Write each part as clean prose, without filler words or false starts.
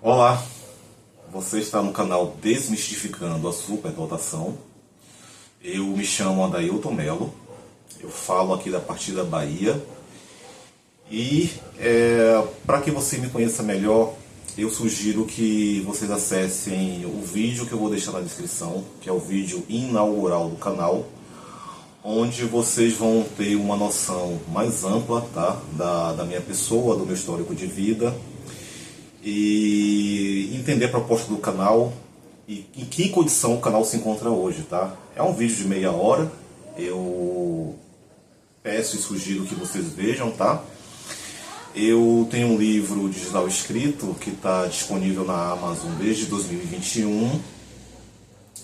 Olá, você está no canal Desmistificando a Superdotação. Eu me chamo Adailton Melo, eu falo aqui da partir da Bahia. E para que você me conheça melhor, eu sugiro que vocês acessem o vídeo que eu vou deixar na descrição, que é o vídeo inaugural do canal, onde vocês vão ter uma noção mais ampla, tá, da minha pessoa, do meu histórico de vida, e entender a proposta do canal e em que condição o canal se encontra hoje, tá? É um vídeo de meia hora, eu peço e sugiro que vocês vejam, tá? Eu tenho um livro digital escrito que está disponível na Amazon desde 2021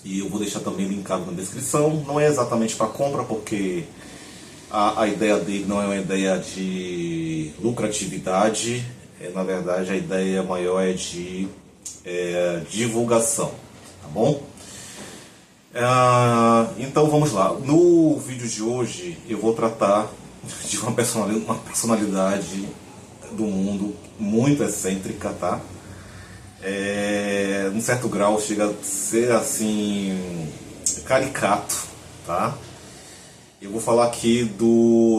e eu vou deixar também linkado na descrição. Não é exatamente para compra, porque a ideia dele não é uma ideia de lucratividade. Na verdade, a ideia maior é de divulgação, tá bom? Então vamos lá. No vídeo de hoje eu vou tratar de uma personalidade do mundo muito excêntrica, tá? Num certo grau chega a ser assim caricato, tá? Eu vou falar aqui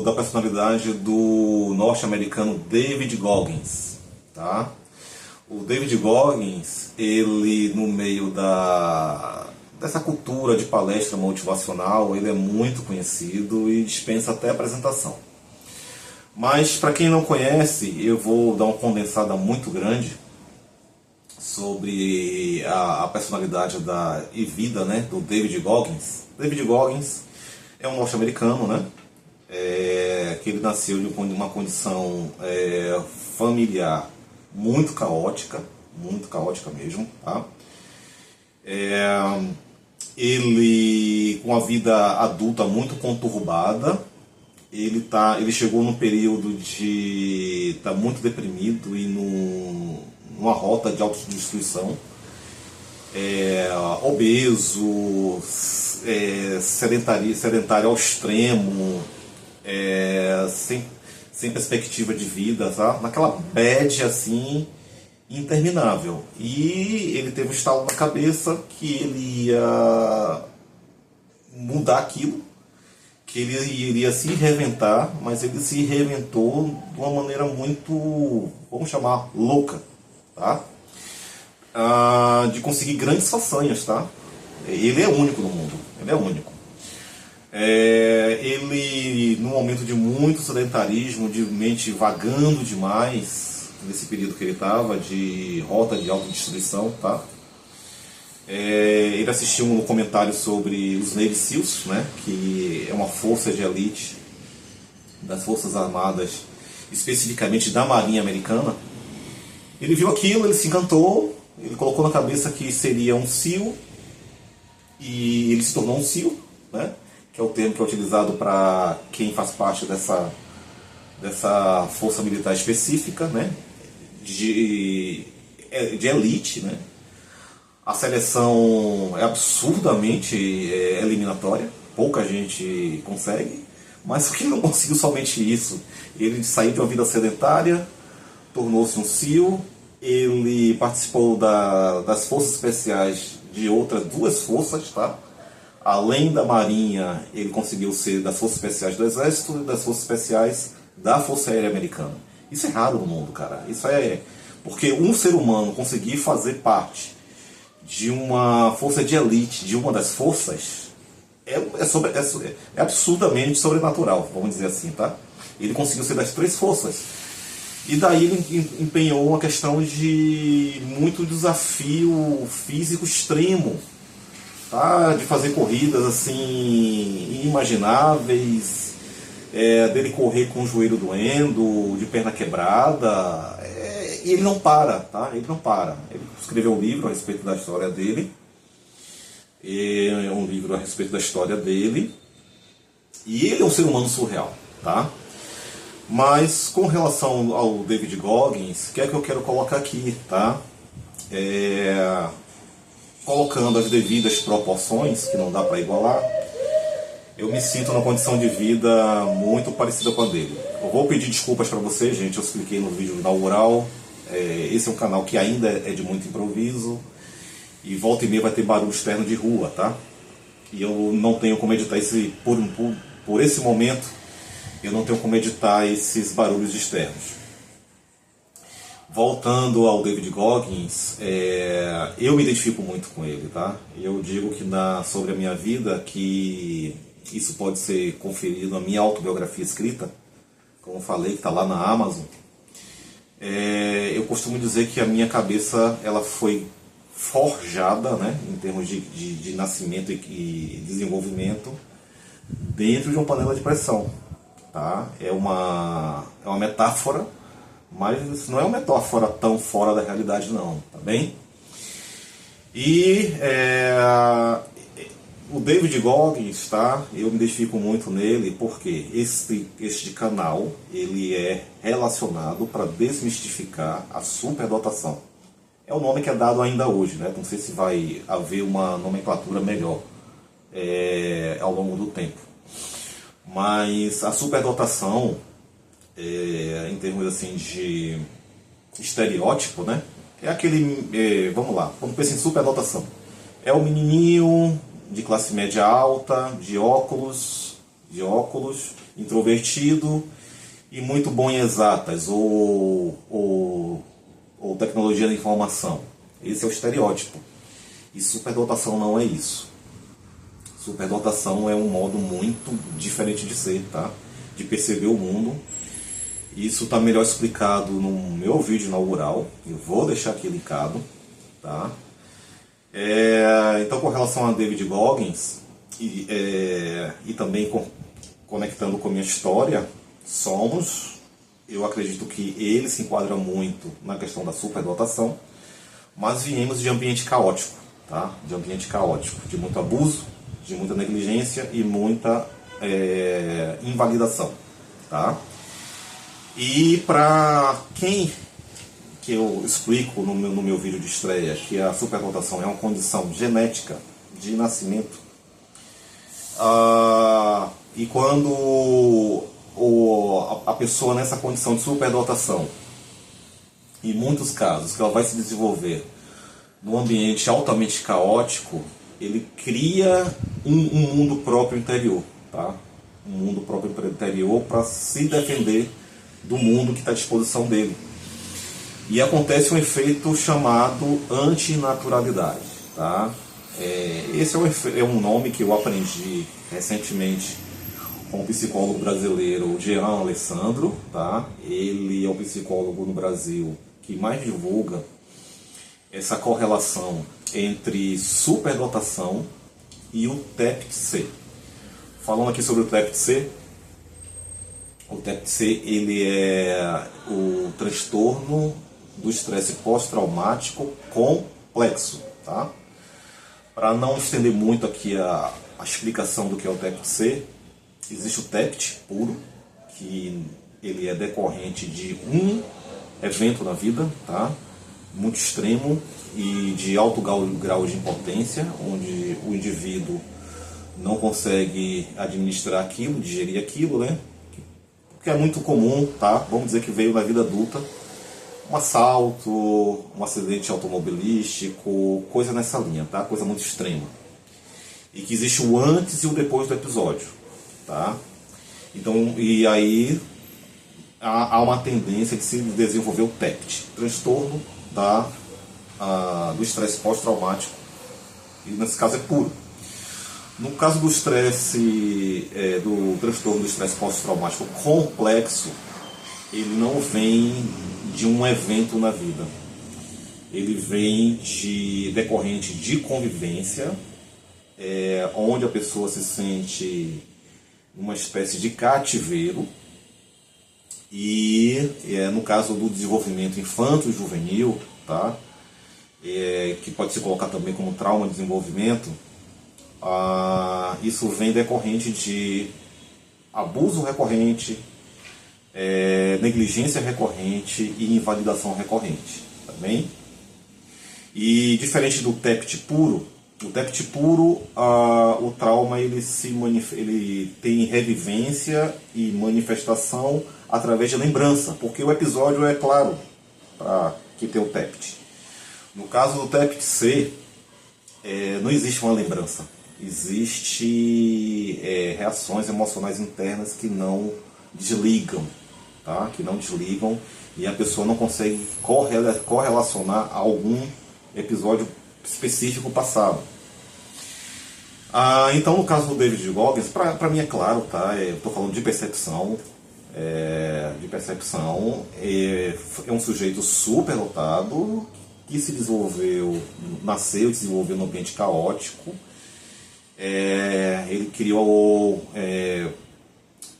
da personalidade do norte-americano David Goggins, tá? O David Goggins, ele no meio dessa cultura de palestra motivacional, ele é muito conhecido e dispensa até apresentação. Mas para quem não conhece, eu vou dar uma condensada muito grande sobre a personalidade e vida, né, do David Goggins. David Goggins é um norte-americano, né, que ele nasceu de uma condição familiar muito caótica mesmo, tá? Ele com a vida adulta muito conturbada, ele chegou num período de estar muito deprimido e numa rota de autodestruição, obeso, sedentário ao extremo, sem perspectiva de vida, tá? Naquela bad assim interminável. E ele teve um estalo na cabeça que ele ia mudar aquilo, que ele iria se reinventar, mas ele se reinventou de uma maneira muito, vamos chamar, louca, tá? De conseguir grandes façanhas, tá? Ele é único no mundo, ele é único. Ele, num momento de muito sedentarismo, de mente vagando demais, nesse período que ele estava, de rota de autodestruição, tá? Ele assistiu um documentário sobre os Navy SEALs, né, que é uma força de elite das Forças Armadas, especificamente da Marinha Americana. Ele viu aquilo, ele se encantou, ele colocou na cabeça que seria um SEAL, e ele se tornou um SEAL, né, que é o termo que é utilizado para quem faz parte dessa força militar específica, né, de elite, né. A seleção é absurdamente eliminatória, pouca gente consegue, mas o que ele não conseguiu somente isso. Ele saiu de uma vida sedentária, tornou-se um SEAL, ele participou das forças especiais de outras duas forças, tá? Além da Marinha, ele conseguiu ser das forças especiais do Exército e das forças especiais da Força Aérea Americana. Isso é raro no mundo, cara. Isso é porque um ser humano conseguir fazer parte de uma força de elite, de uma das forças, é absurdamente sobrenatural, vamos dizer assim, tá? Ele conseguiu ser das três forças. E daí ele empenhou uma questão de muito desafio físico extremo, tá? De fazer corridas assim inimagináveis, dele correr com o joelho doendo, de perna quebrada. E ele não para, tá? Ele não para. Ele escreveu um livro a respeito da história dele. E ele é um ser humano surreal, tá? Mas com relação ao David Goggins, o que é que eu quero colocar aqui, tá? Colocando as devidas proporções, que não dá para igualar, eu me sinto numa condição de vida muito parecida com a dele. Eu vou pedir desculpas para vocês, gente, eu expliquei no vídeo inaugural esse é um canal que ainda é de muito improviso, e volta e meia vai ter barulho externo de rua, tá? E eu não tenho como editar por esse momento, eu não tenho como editar esses barulhos externos. Voltando ao David Goggins, eu me identifico muito com ele, tá? Eu digo que sobre a minha vida, que isso pode ser conferido na minha autobiografia escrita, como falei, que está lá na Amazon. Eu costumo dizer que a minha cabeça ela foi forjada, né, em termos de nascimento e desenvolvimento, dentro de uma panela de pressão. Tá? É uma metáfora, mas não é uma metáfora tão fora da realidade não, tá bem? E o David Goggins, tá? Eu me identifico muito nele porque este canal ele é relacionado para desmistificar a superdotação. É o nome que é dado ainda hoje, né? Não sei se vai haver uma nomenclatura melhor ao longo do tempo. Mas a superdotação, em termos assim de estereótipo, né? É aquele, vamos lá, quando pensa em superdotação, é o menininho de classe média alta, de óculos, introvertido e muito bom em exatas ou tecnologia da informação. Esse é o estereótipo. E superdotação não é isso. Superdotação é um modo muito diferente de ser, tá? De perceber o mundo. Isso está melhor explicado no meu vídeo inaugural. Eu vou deixar aqui linkado, tá? Então, com relação a David Goggins e também conectando com a minha história, eu acredito que ele se enquadra muito na questão da superdotação, mas viemos de ambiente caótico, tá? De ambiente caótico, de muito abuso, de muita negligência e muita invalidação, tá? E para quem que eu explico no meu vídeo de estreia que a superdotação é uma condição genética de nascimento, e quando a pessoa nessa condição de superdotação, em muitos casos, que ela vai se desenvolver num ambiente altamente caótico, ele cria um mundo próprio interior, tá? Um mundo próprio interior para se defender do mundo que está à disposição dele. E acontece um efeito chamado antinaturalidade, tá? Esse é um nome que eu aprendi recentemente com o psicólogo brasileiro Jean Alessandro, tá? Ele é o psicólogo no Brasil que mais divulga essa correlação entre superdotação e o TEPT-C. Falando aqui sobre o TEPT-C, ele é o transtorno do estresse pós-traumático complexo, tá? Para não estender muito aqui a explicação do que é o TEPT-C, existe o TEPT puro, que ele é decorrente de um evento na vida, tá? Muito extremo e de alto grau de impotência, onde o indivíduo não consegue administrar aquilo, digerir aquilo, né? Que é muito comum, tá? Vamos dizer que veio na vida adulta, um assalto, um acidente automobilístico, coisa nessa linha, tá? Coisa muito extrema. E que existe o antes e o depois do episódio, tá? Então, e aí há uma tendência de se desenvolver o TEPT, transtorno do estresse pós-traumático, e nesse caso é puro. No caso do estresse, do transtorno do estresse pós-traumático complexo, ele não vem de um evento na vida. Ele vem decorrente de convivência, onde a pessoa se sente numa espécie de cativeiro, e no caso do desenvolvimento infanto-juvenil, tá? Que pode se colocar também como trauma de desenvolvimento, isso vem decorrente de abuso recorrente, negligência recorrente e invalidação recorrente, tá bem? E diferente do TEPT puro, o trauma ele tem revivência e manifestação através de lembrança, porque o episódio é claro, para quem tem o TEPT. No caso do TEPT-C, não existe uma lembrança. Existe reações emocionais internas que não desligam, tá? Que não desligam, e a pessoa não consegue correlacionar a algum episódio específico passado. Então, no caso do David Goggins, para mim é claro, tá? Eu estou falando de percepção. É um sujeito super dotado que se desenvolveu, nasceu e se desenvolveu num ambiente caótico. Ele criou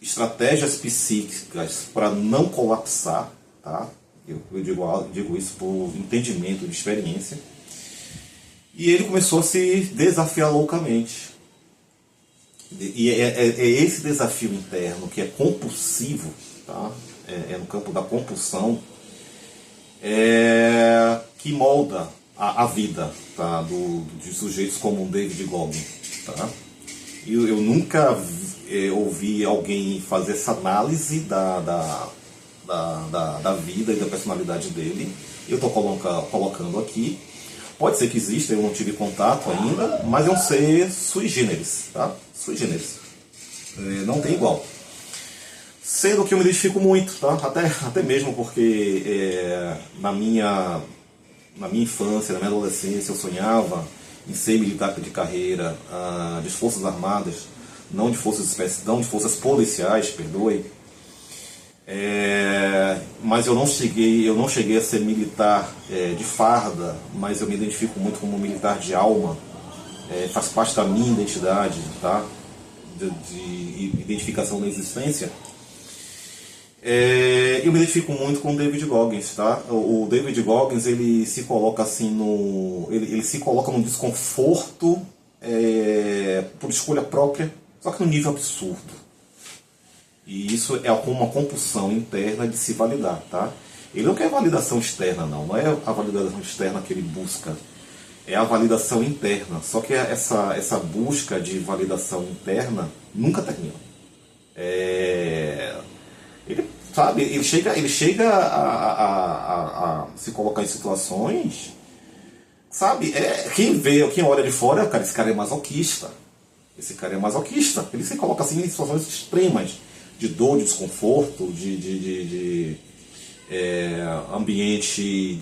estratégias psíquicas para não colapsar, tá? Eu digo isso por entendimento de experiência. E ele começou a se desafiar loucamente. E é esse desafio interno que é compulsivo, tá? No campo da compulsão, que molda a vida, tá? De sujeitos como o David Goggins, tá? Eu nunca ouvi alguém fazer essa análise da vida e da personalidade dele. Eu estou colocando aqui. Pode ser que exista, eu não tive contato ainda, mas é um ser sui generis, tá? Sui generis. Não tem igual. Sendo que eu me identifico muito, tá? Até mesmo porque na minha infância, na minha adolescência, eu sonhava em ser militar de carreira, de Forças Armadas, não de forças policiais, perdoe. Mas eu não cheguei a ser militar de farda, mas eu me identifico muito como militar de alma. Faz parte da minha identidade, tá? De identificação da existência. Eu me identifico muito com o David Goggins, tá? O David Goggins, ele se coloca assim ele se coloca num desconforto por escolha própria, só que num nível absurdo. E isso é uma compulsão interna de se validar, tá? Ele não quer validação externa, não é a validação externa que ele busca, é a validação interna. Só que essa busca de validação interna nunca termina. Ele chega a se colocar em situações, sabe? Quem olha de fora, cara, esse cara é masoquista. Esse cara é masoquista. Ele se coloca assim em situações extremas de dor, de desconforto, de ambiente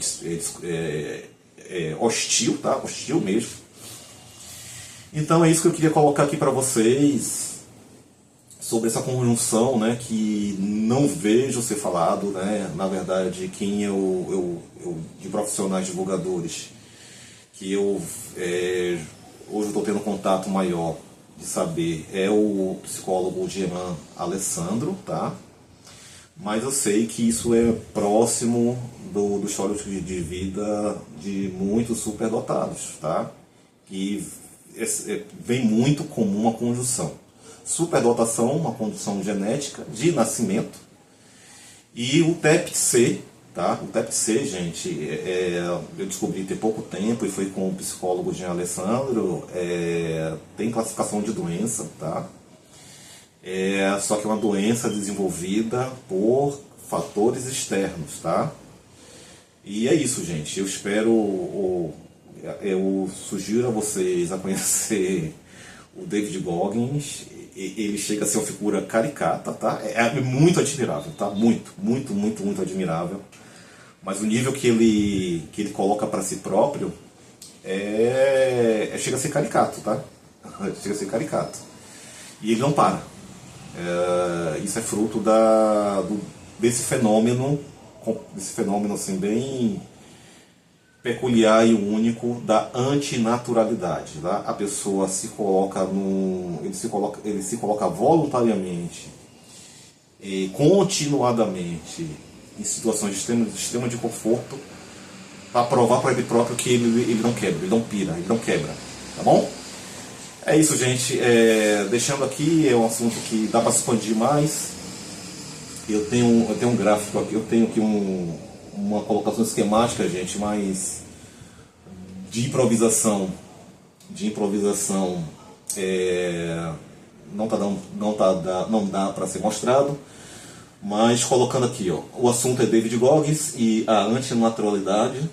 hostil, tá? Hostil mesmo. Então é isso que eu queria colocar aqui para vocês sobre essa conjunção, né, que não vejo ser falado, né? Na verdade, quem de profissionais divulgadores que hoje eu estou tendo contato maior de saber é o psicólogo Jean Alessandro, tá? Mas eu sei que isso é próximo do histórico de vida de muitos superdotados, tá? Que vem muito comum a conjunção. Superdotação, uma condição genética de nascimento, e o TEPT-C, tá? O TEPT-C, gente, eu descobri tem pouco tempo e foi com o psicólogo Jean Alessandro. Tem classificação de doença, tá? Só que é uma doença desenvolvida por fatores externos, tá? E é isso, gente. Eu espero, eu sugiro a vocês a conhecer o David Goggins. Ele chega a ser uma figura caricata, tá? É muito admirável, tá? Muito, muito, muito, muito admirável. Mas o nível que ele coloca para si próprio chega a ser caricato, tá? Chega a ser caricato. E ele não para. Isso é fruto desse fenômeno assim, bem peculiar e único da antinaturalidade, tá? A pessoa se coloca ele se coloca voluntariamente e continuadamente em situações de extremo de conforto para provar para ele próprio que ele não quebra, ele não pira, ele não quebra, tá bom? É isso, gente. Deixando aqui, é um assunto que dá para expandir mais. Eu tenho um gráfico aqui, eu tenho aqui uma colocação esquemática, gente, mas de improvisação não dá para ser mostrado, Mas colocando aqui, ó, o assunto é David Goggins e a antinaturalidade,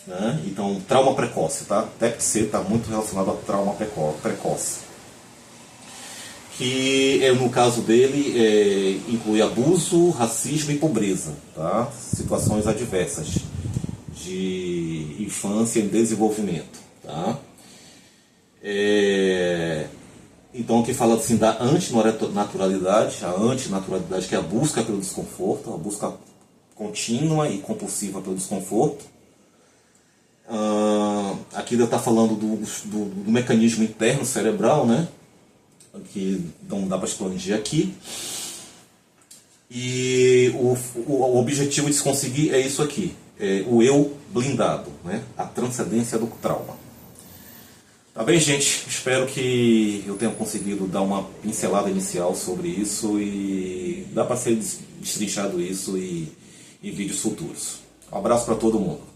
né? Então, trauma precoce, tá? TEPC está muito relacionado a trauma precoce. Que no caso dele inclui abuso, racismo e pobreza, tá? Situações adversas de infância e desenvolvimento, tá? Então aqui fala assim da antinaturalidade, a antinaturalidade que é a busca pelo desconforto, a busca contínua e compulsiva pelo desconforto. Aqui ele está falando do mecanismo interno cerebral, né? Que não dá para expandir aqui. E o objetivo de se conseguir é isso aqui, o eu blindado, né? A transcendência do trauma. Tá bem, gente? Espero que eu tenha conseguido dar uma pincelada inicial sobre isso e dá para ser destrinchado isso em vídeos futuros. Um abraço para todo mundo.